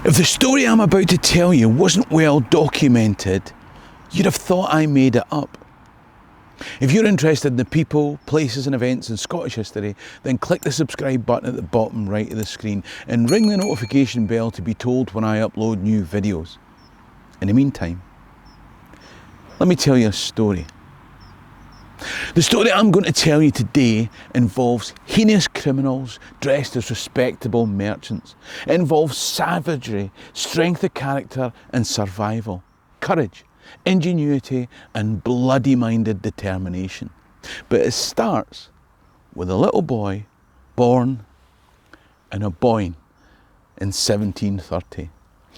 If the story I'm about to tell you wasn't well documented, you'd have thought I made it up. If you're interested in the people, places and events in Scottish history, then click the subscribe button at the bottom right of the screen and ring the notification bell to be told when I upload new videos. In the meantime, let me tell you a story. The story I'm going to tell you today involves heinous criminals dressed as respectable merchants. It involves savagery, strength of character and survival, courage, ingenuity and bloody-minded determination. But it starts with a little boy born in a Boyne in 1730.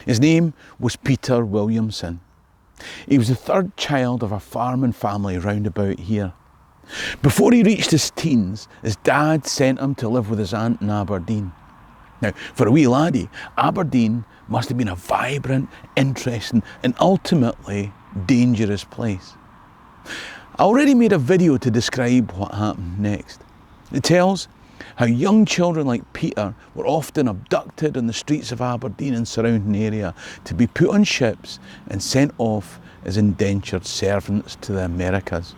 His name was Peter Williamson. He was the third child of a farming family round about here. Before he reached his teens, his dad sent him to live with his aunt in Aberdeen. Now, for a wee laddie, Aberdeen must have been a vibrant, interesting and ultimately dangerous place. I already made a video to describe what happened next. It tells how young children like Peter were often abducted on the streets of Aberdeen and surrounding area to be put on ships and sent off as indentured servants to the Americas.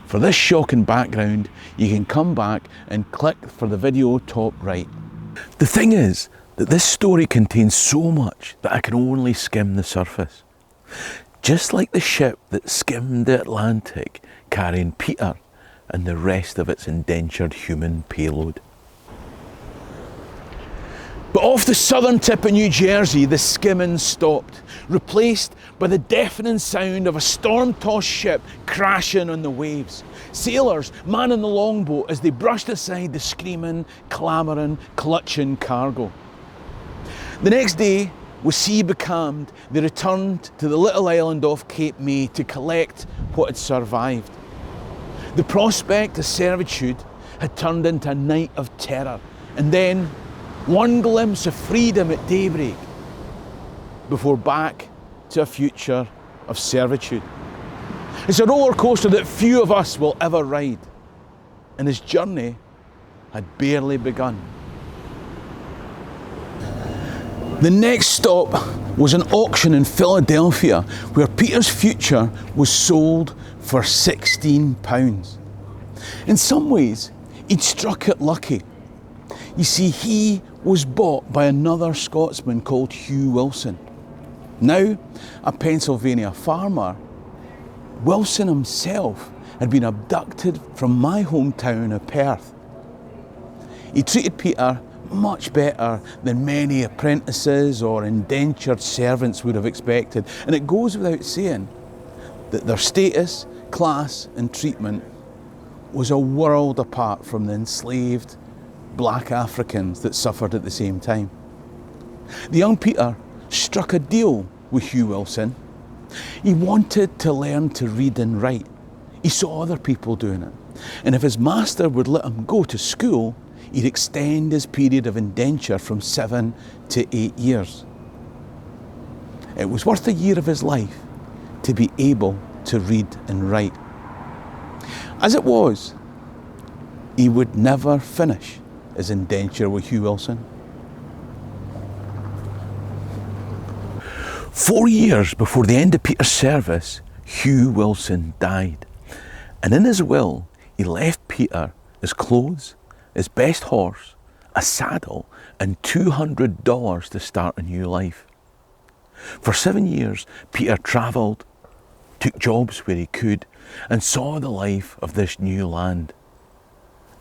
For this shocking background, you can come back and click for the video top right. The thing is that this story contains so much that I can only skim the surface. Just like the ship that skimmed the Atlantic carrying Peter and the rest of its indentured human payload. But off the southern tip of New Jersey, the skimming stopped, replaced by the deafening sound of a storm-tossed ship crashing on the waves. Sailors manning the longboat as they brushed aside the screaming, clamouring, clutching cargo. The next day, with sea becalmed, they returned to the little island off Cape May to collect what had survived. The prospect of servitude had turned into a night of terror, and then one glimpse of freedom at daybreak, before back to a future of servitude. It's a roller coaster that few of us will ever ride, and his journey had barely begun. The next stop was an auction in Philadelphia where Peter's future was sold for £16. In some ways, he'd struck it lucky. You see, he was bought by another Scotsman called Hugh Wilson. Now a Pennsylvania farmer, Wilson himself had been abducted from my hometown of Perth. He treated Peter much better than many apprentices or indentured servants would have expected, and it goes without saying that their status, class and treatment was a world apart from the enslaved black Africans that suffered at the same time. The young Peter struck a deal with Hugh Wilson. He wanted to learn to read and write. He saw other people doing it, and if his master would let him go to school, he'd extend his period of indenture from 7 to 8 years. It was worth a year of his life to be able to read and write. As it was, he would never finish his indenture with Hugh Wilson. 4 years before the end of Peter's service, Hugh Wilson died. And in his will, he left Peter his clothes, his best horse, a saddle, and $200 to start a new life. For 7 years, Peter travelled, took jobs where he could, and saw the life of this new land.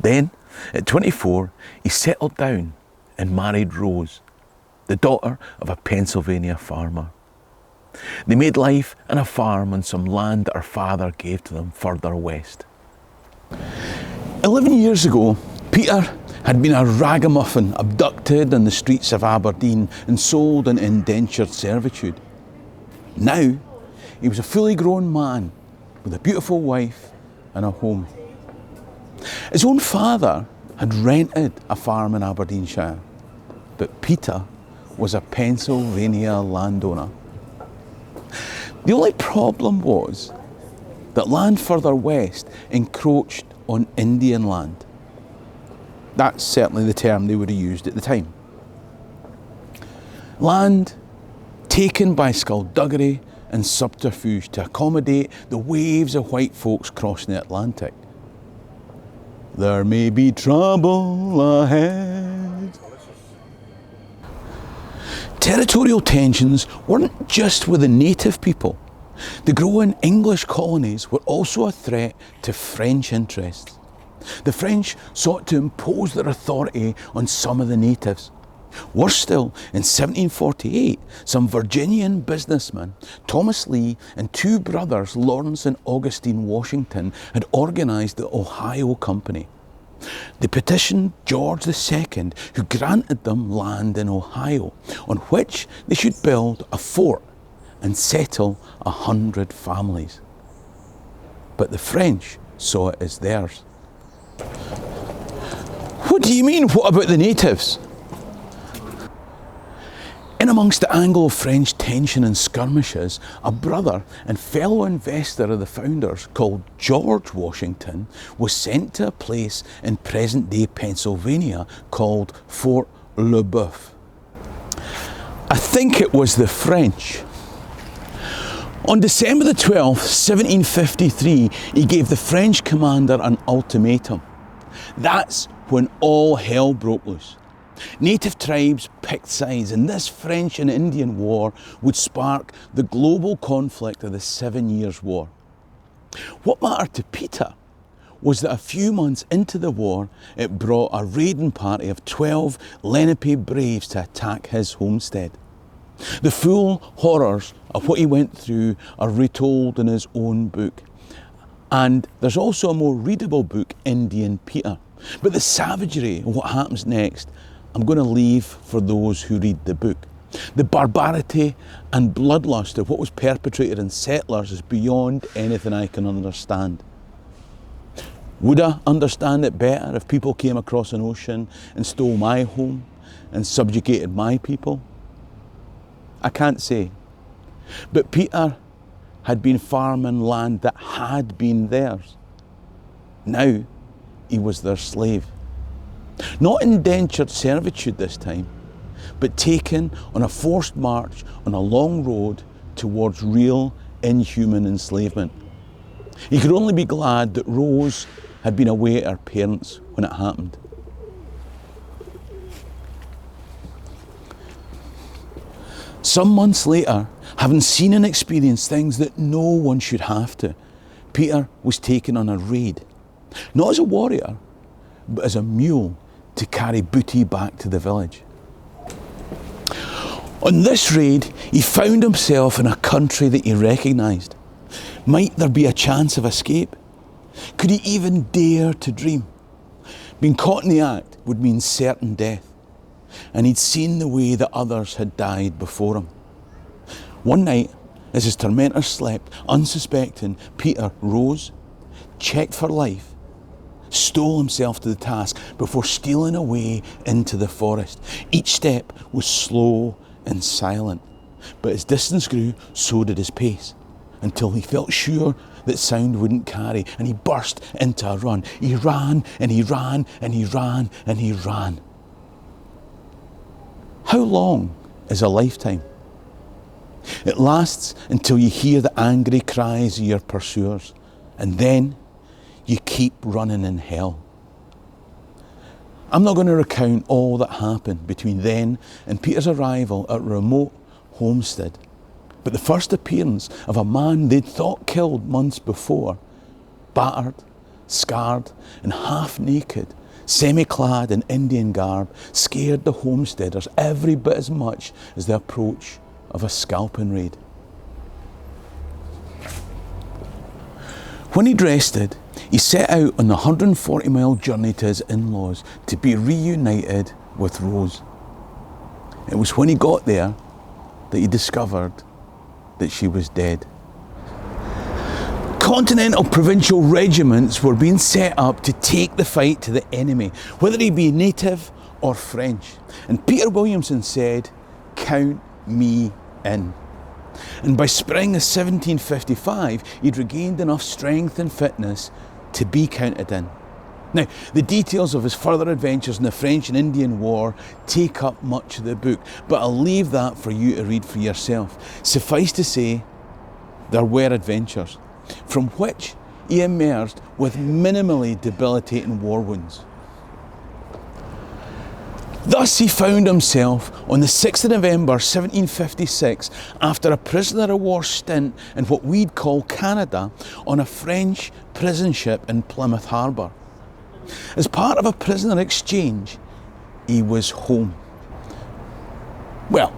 Then, at 24, he settled down and married Rose, the daughter of a Pennsylvania farmer. They made life in a farm on some land that her father gave to them further west. 11 years ago, Peter had been a ragamuffin abducted on the streets of Aberdeen and sold in indentured servitude. Now, he was a fully grown man with a beautiful wife and a home. His own father had rented a farm in Aberdeenshire, but Peter was a Pennsylvania landowner. The only problem was that land further west encroached on Indian land. That's certainly the term they would have used at the time. Land taken by skullduggery and subterfuge to accommodate the waves of white folks crossing the Atlantic. There may be trouble ahead. Territorial tensions weren't just with the native people. The growing English colonies were also a threat to French interests. The French sought to impose their authority on some of the natives. Worse still, in 1748, some Virginian businessmen, Thomas Lee and two brothers, Lawrence and Augustine Washington, had organised the Ohio Company. They petitioned George II, who granted them land in Ohio, on which they should build a fort and settle 100 families. But the French saw it as theirs. What do you mean, what about the natives? In amongst the Anglo-French tension and skirmishes, a brother and fellow investor of the founders called George Washington was sent to a place in present-day Pennsylvania called Fort Le Boeuf. I think it was the French. On December the 12th, 1753, he gave the French commander an ultimatum. That's when all hell broke loose. Native tribes picked sides, and this French and Indian War would spark the global conflict of the 7 Years' War. What mattered to Peter was that a few months into the war, it brought a raiding party of 12 Lenape braves to attack his homestead. The full horrors of what he went through are retold in his own book. And there's also a more readable book, Indian Peter. But the savagery of what happens next, I'm going to leave for those who read the book. The barbarity and bloodlust of what was perpetrated in settlers is beyond anything I can understand. Would I understand it better if people came across an ocean and stole my home and subjugated my people? I can't say. But Peter had been farming land that had been theirs. Now he was their slave. Not indentured servitude this time, but taken on a forced march on a long road towards real inhuman enslavement. He could only be glad that Rose had been away at her parents when it happened. Some months later, having seen and experienced things that no one should have to, Peter was taken on a raid. Not as a warrior, but as a mule to carry booty back to the village. On this raid, he found himself in a country that he recognised. Might there be a chance of escape? Could he even dare to dream? Being caught in the act would mean certain death, and he'd seen the way that others had died before him. One night, as his tormentors slept, unsuspecting, Peter rose, checked for life, stole himself to the task before stealing away into the forest. Each step was slow and silent, but as distance grew, so did his pace, until he felt sure that sound wouldn't carry, and he burst into a run. He ran, and he ran, and he ran, and he ran. How long is a lifetime? It lasts until you hear the angry cries of your pursuers, and then you keep running in hell. I'm not going to recount all that happened between then and Peter's arrival at a remote homestead, but the first appearance of a man they'd thought killed months before, battered, scarred, and half naked, semi-clad in Indian garb, scared the homesteaders every bit as much as the approach of a scalping raid. When he'd rested, he set out on the 140-mile journey to his in-laws to be reunited with Rose. It was when he got there that he discovered that she was dead. Continental provincial regiments were being set up to take the fight to the enemy, whether he be native or French. And Peter Williamson said, "Count me in." And by spring of 1755, he'd regained enough strength and fitness to be counted in. Now, the details of his further adventures in the French and Indian War take up much of the book, but I'll leave that for you to read for yourself. Suffice to say, there were adventures, from which he emerged with minimally debilitating war wounds. Thus he found himself on the 6th of November 1756 after a prisoner of war stint in what we'd call Canada on a French prison ship in Plymouth Harbour. As part of a prisoner exchange, he was home. Well,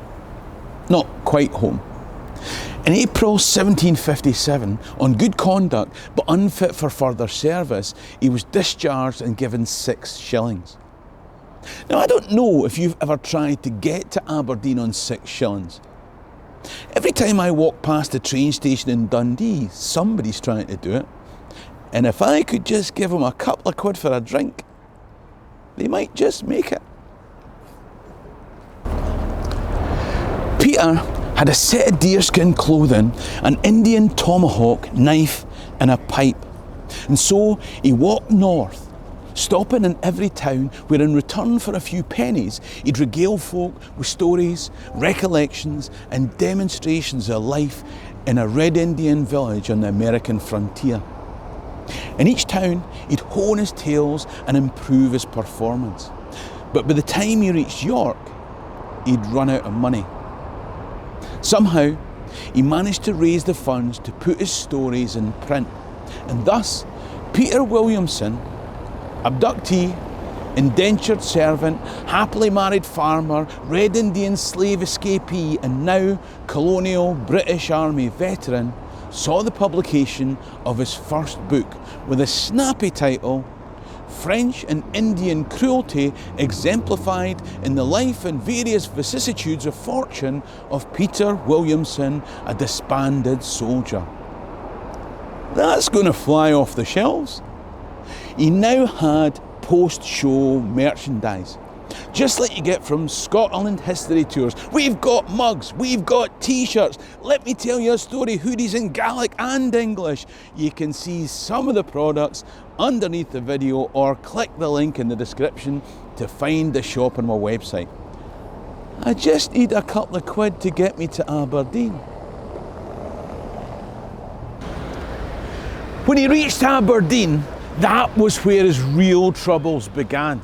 not quite home. In April 1757, on good conduct but unfit for further service, he was discharged and given 6 shillings. Now, I don't know if you've ever tried to get to Aberdeen on 6 shillings. Every time I walk past the train station in Dundee, somebody's trying to do it. And if I could just give them a couple of quid for a drink, they might just make it. Peter had a set of deerskin clothing, an Indian tomahawk, knife and a pipe. And so he walked north, stopping in every town where in return for a few pennies he'd regale folk with stories, recollections and demonstrations of life in a Red Indian village on the American frontier. In each town he'd hone his tales and improve his performance. But by the time he reached York, he'd run out of money. Somehow he managed to raise the funds to put his stories in print, and thus Peter Williamson, abductee, indentured servant, happily married farmer, Red Indian slave escapee and now colonial British Army veteran, saw the publication of his first book with a snappy title, French and Indian Cruelty Exemplified in the Life and Various Vicissitudes of Fortune of Peter Williamson, a Disbanded Soldier. That's going to fly off the shelves. He now had post-show merchandise, just like you get from Scotland history tours. We've got mugs, we've got t-shirts. Let me tell you a story, hoodies in Gaelic and English. You can see some of the products underneath the video or click the link in the description to find the shop on my website. I just need a couple of quid to get me to Aberdeen. When he reached Aberdeen, that was where his real troubles began.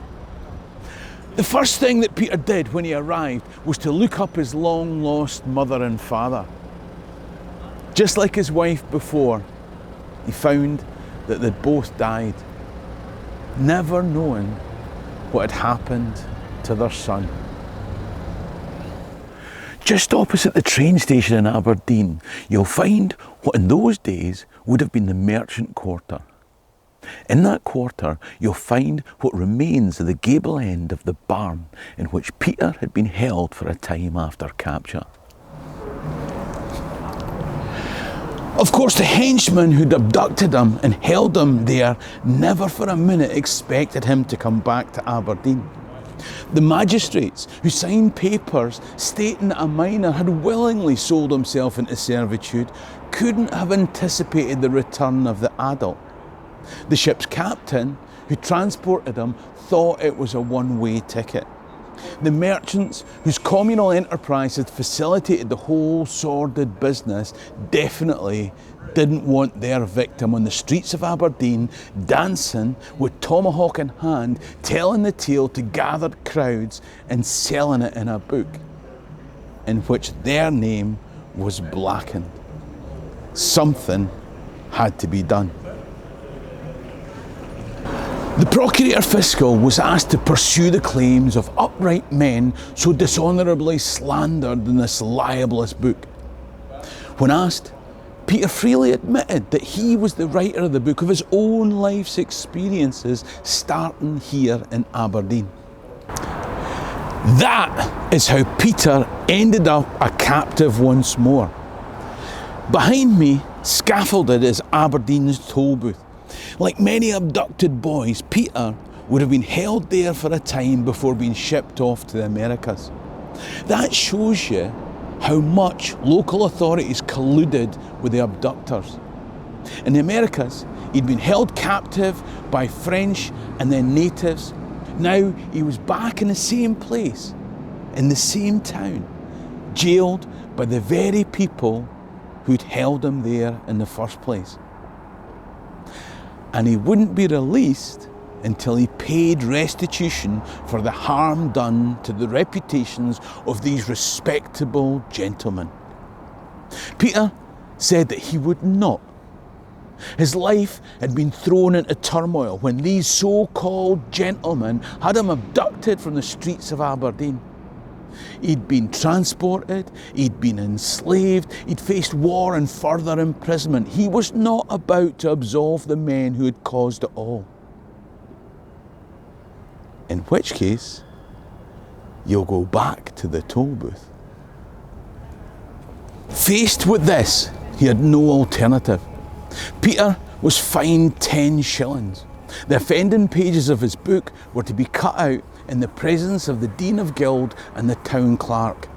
The first thing that Peter did when he arrived was to look up his long-lost mother and father. Just like his wife before, he found that they'd both died, never knowing what had happened to their son. Just opposite the train station in Aberdeen, you'll find what in those days would have been the merchant quarter. In that quarter, you'll find what remains of the gable end of the barn in which Peter had been held for a time after capture. Of course, the henchman who'd abducted him and held him there never for a minute expected him to come back to Aberdeen. The magistrates who signed papers stating that a minor had willingly sold himself into servitude couldn't have anticipated the return of the adult. The ship's captain, who transported him, thought it was a one-way ticket. The merchants, whose communal enterprise had facilitated the whole sordid business, definitely didn't want their victim on the streets of Aberdeen, dancing with tomahawk in hand, telling the tale to gathered crowds and selling it in a book, in which their name was blackened. Something had to be done. The Procurator Fiscal was asked to pursue the claims of upright men so dishonourably slandered in this libellous book. When asked, Peter freely admitted that he was the writer of the book of his own life's experiences starting here in Aberdeen. That is how Peter ended up a captive once more. Behind me, scaffolded, is Aberdeen's toll booth. Like many abducted boys, Peter would have been held there for a time before being shipped off to the Americas. That shows you how much local authorities colluded with the abductors. In the Americas, He'd been held captive by French and then natives. Now he was back in the same place, in the same town, jailed by the very people who'd held him there in the first place. And he wouldn't be released until he paid restitution for the harm done to the reputations of these respectable gentlemen. Peter said that he would not. His life had been thrown into turmoil when these so-called gentlemen had him abducted from the streets of Aberdeen. He'd been transported, he'd been enslaved, he'd faced war and further imprisonment. He was not about to absolve the men who had caused it all. In which case, you'll go back to the toll booth. Faced with this, he had no alternative. Peter was fined 10 shillings. The offending pages of his book were to be cut out in the presence of the Dean of Guild and the town clerk.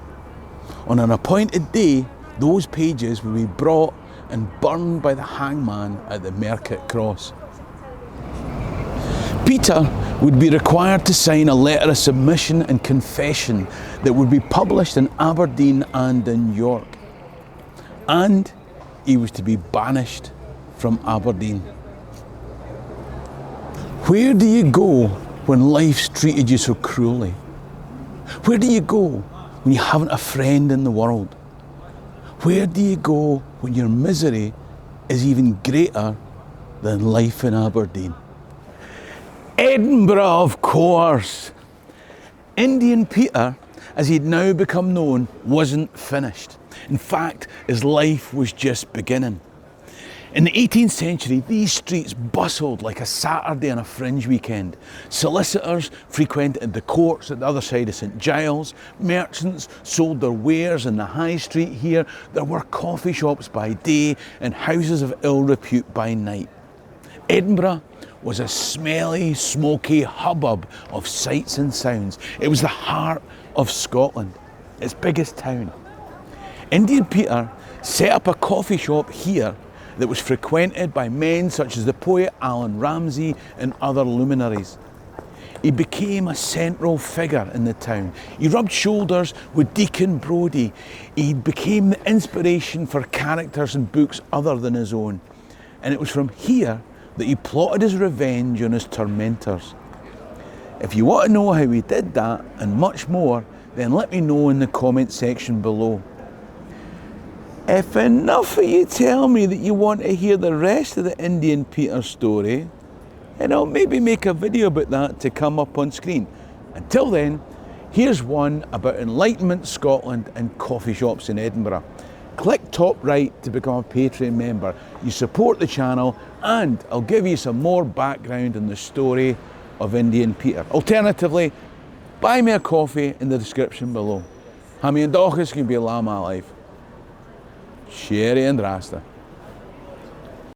On an appointed day, those pages would be brought and burned by the hangman at the Market Cross. Peter would be required to sign a letter of submission and confession that would be published in Aberdeen and in York. And he was to be banished from Aberdeen. Where do you go when life's treated you so cruelly? Where do you go when you haven't a friend in the world? Where do you go when your misery is even greater than life in Aberdeen? Edinburgh, of course. Indian Peter, as he'd now become known, wasn't finished. In fact, his life was just beginning. In the 18th century, these streets bustled like a Saturday on a fringe weekend. Solicitors frequented the courts at the other side of St Giles. Merchants sold their wares in the high street here. There were coffee shops by day and houses of ill repute by night. Edinburgh was a smelly, smoky hubbub of sights and sounds. It was the heart of Scotland, its biggest town. Indian Peter set up a coffee shop here that was frequented by men such as the poet Alan Ramsay and other luminaries. He became a central figure in the town. He rubbed shoulders with Deacon Brodie. He became the inspiration for characters in books other than his own. And it was from here that he plotted his revenge on his tormentors. If you want to know how he did that and much more, then let me know in the comment section below. If enough of you tell me that you want to hear the rest of the Indian Peter story, then I'll maybe make a video about that to come up on screen. Until then, here's one about Enlightenment Scotland and coffee shops in Edinburgh. Click top right to become a Patreon member. You support the channel and I'll give you some more background on the story of Indian Peter. Alternatively, buy me a coffee in the description below. Ha mi an dóchas can be lama life. Sherry and Rasta.